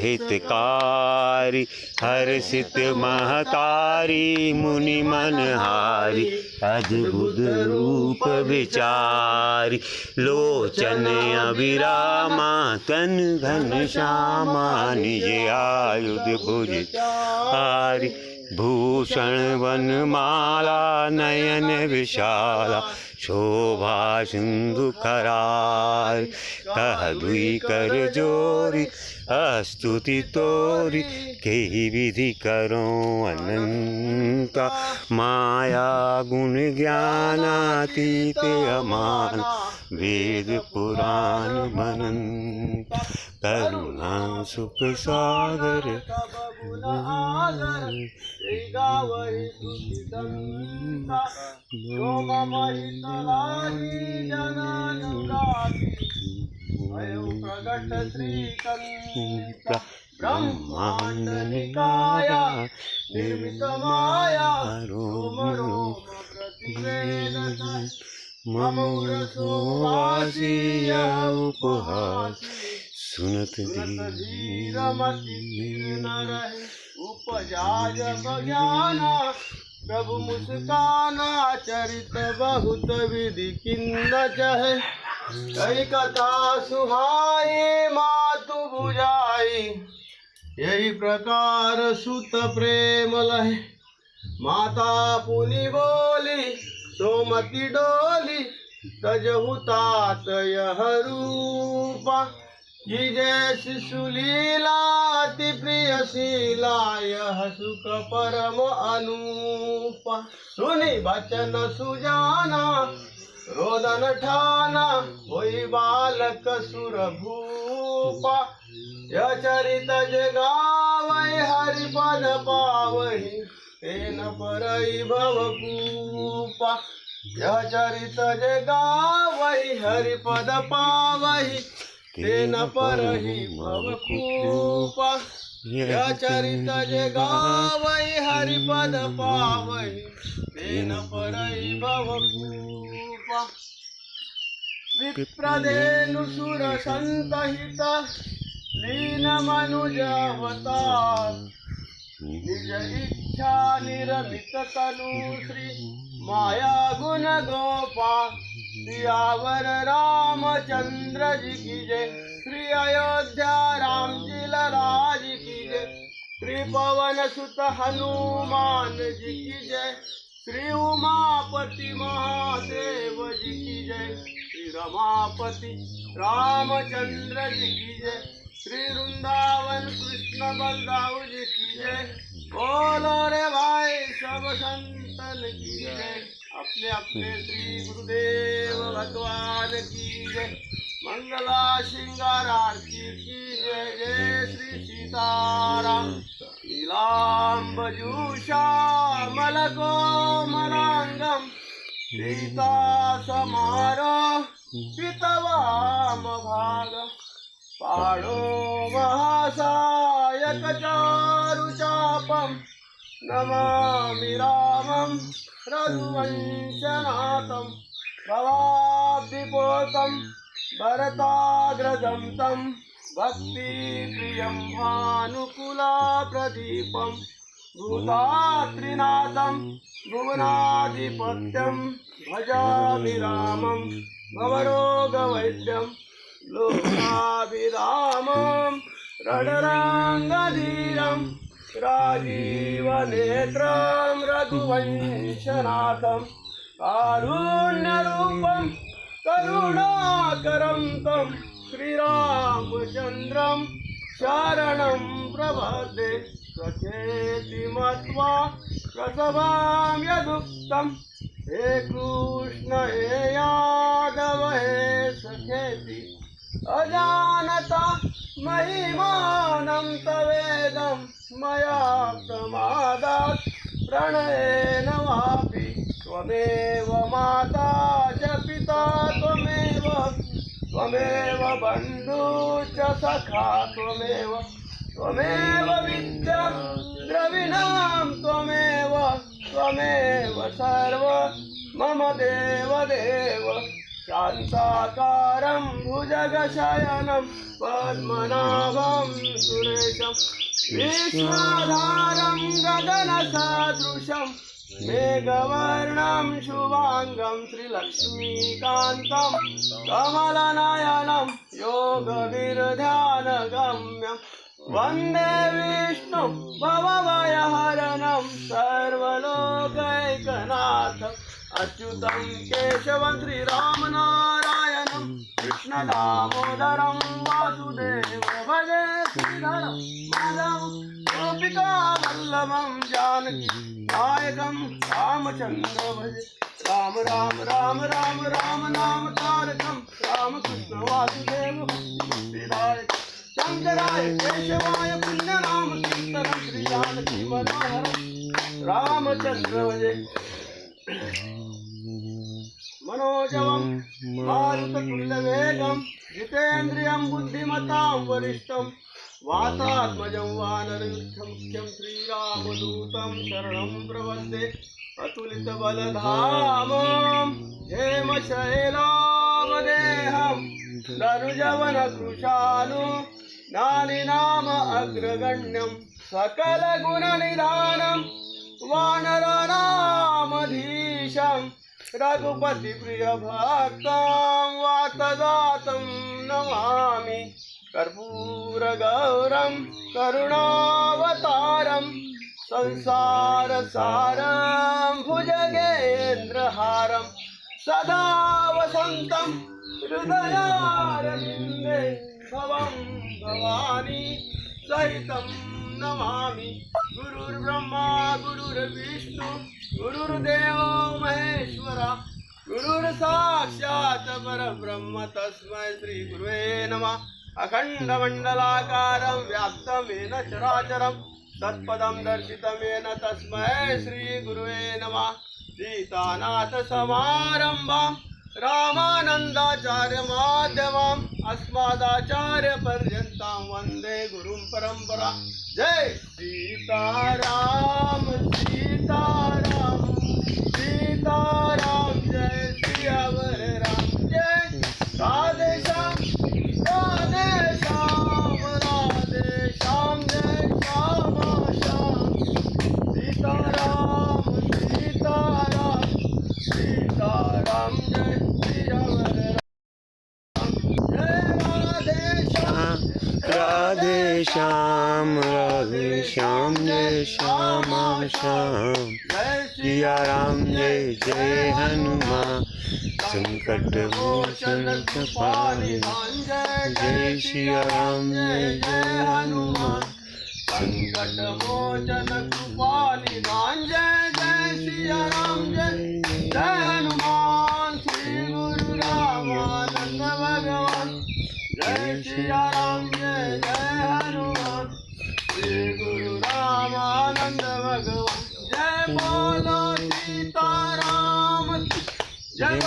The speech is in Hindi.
हितकारी हर्षित महतारी मुनि मनहारी अद्भुत रूप विचारी लोचन अभिरामा तन घन श्यामा निज आयुध भुजधारी भूषण वनमाला नयन विशाला शोभा सिंधु करार कह दुई कर जोरी स्तुति तोरी केहि विधि करो अनंता माया गुण ज्ञानातीत अमान वेद पुराण मनंता करुणा सुख सागर ब्रह्मांड निकाया निर्मित माया रोम रोम प्रतिवेदन ममोरसोवासी उपहास सुनत धीर मति न रहे उपजा जब ज्ञाना प्रभु मुस्काना चरित बहुत विधि किन्न चहे कई कथा सुहाई मातु बुझाई यही प्रकार सुत प्रेम लहे माता पुनि बोली सोमति डोली तजहु तात यह रूपा जिजे शिशु लीला अति प्रिय शीला यह सुख परम अनूपा सुनि बचन सुजाना रोदन ठाना होई बालक सुर भूपा यह चरित जगावै हरि पद पावै तेन परई भवकूपा यह चरित जगावै हरि पद पावै तेन परहि भवकूपा यह चरित जगावै हरि पद पावै तेन परहि भवकूपा विप्रदेनु सुर संतहित लीन मनुज अवतार निज इच्छा निरमित तनु श्री माया गुण गोपाल सियावर रामचंद्र जी की जय श्री अयोध्या राम जी लाज की जय श्री पवन सुत हनुमान जी की जय श्री उमापति महादेव जी की जय श्री रमापति रामचंद्र जी की जय श्री वृंदावन कृष्ण बलदाऊ जी की जय बोलो रे भाई सब संतन की जय अपने अपने श्री गुरुदेव भगवान की जय मंगला श्रृंगार आरती की जय जय श्री सीताराम नीलांबजूषा मलको मलांगम सीता समारो पितवाम भाग पाणो महासायक चारु चापम नमामि रामं रघुवंशनाथं भवाब्धिपोतं भरताग्रजं तं भक्तिप्रियं भानुकुलाप्रदीपं भूतात्रिनाथं भुवनाधिपत्यं भजामि रामं भवरोगवैद्यं लोकाभिरामं रणरङ्गधीरं राजीवनेत्रं रघुवंशनाथं कारुण्यरूपं करुणाकरं तं श्रीरामचन्द्रं शरणं प्रपद्ये सखेति मत्वा प्रसवाम्यदुक्तं हे कृष्ण हे यादव हे सखेति अजानता महिमानं तवेदं मया प्रमादात् प्रणयेन वापि त्वमेव माता च पिता त्वमेव बन्धु च सखा त्वमेव विद्या द्रविणां त्वमेव सर्व मम देव शान्ताकारं भुजगशयनं पद्मनाभं सुरेशं विश्वधारं गगनसदृशं मेघवर्णं शुभांगं श्रीलक्ष्मीकान्तं कमलनयनं योगविरध्यानगम्यं वन्दे विष्णुं भवभयहरणं सर्वलोकैकनाथम् अच्युतं केशवं श्रीरामनारायणं कृष्णदामोदरं वासुदेवं भजे श्रीधरं माधवं गोपिकावल्लभं जानकी नायकं रामचन्द्र भजे राम राम राम राम राम नाम तारकं रामकृष्ण वासुदेव भक्तिदायक शंकराय केशवाय पुण्यनाम कीर्तनं श्रीजानकी मनोहरं रामचन्द्र भजे मनोजवं मारुततुल्यवेगं जितेन्द्रियं बुद्धिमतां वरिष्ठं वातात्मजं वानरयुद्धमुख्यं श्रीरामदूतं शरणं प्रपद्ये अतुलितबलधामं हेमशैलावदेहं दनुजवनकृशानु नानिनाम अग्रगण्यं सकलगुणनिधानं वानरनामधीशं रघुपतिप्रियभक्तं वातदातं नमामि कर्पूरगौरं करुणावतारं संसारसारं भुजगेन्द्रहारं सदा वसन्तं हृदयारविन्दे भवं भवानी सहितं नमामि गुरुर्ब्रह्मा गुरुर्विष्णु गुरुर्देवो महेश्वरा गुरुर्साक्षात् परब्रह्म तस्मै श्री गुरुवे नमः अखण्डमण्डलाकारं व्याप्तं येन चराचरं तत्पदं दर्शितं येन तस्मै श्री गुरुवे नमः सीतानाथसमारम्भां रामानन्दाचार्य माध्यमाम् अस्मदाचार्यपर्यन्तां वन्दे गुरुं परम्परा जय सीताराम सीताराम सीताराम जय सियावर राम जय राधे श्याम राधे श्याम राधे श्याम जय श्याम श्याम सीताराम सीताराम सीताराम जय सियावर राम जय राधे श्याम जय श्याम श्याम सिया राम जय जय हनुमान संकट मोचन कृपानि जय सिया राम जय जय हनुमान संकट मोचन कृपानि जय जय सिया राम जय जय हनुमान श्री गुरु रामानंद भगवान जय सिया राम जय जय हनुमान श्री गुरु रामानंद भगवान जय बोलो सीताराम जय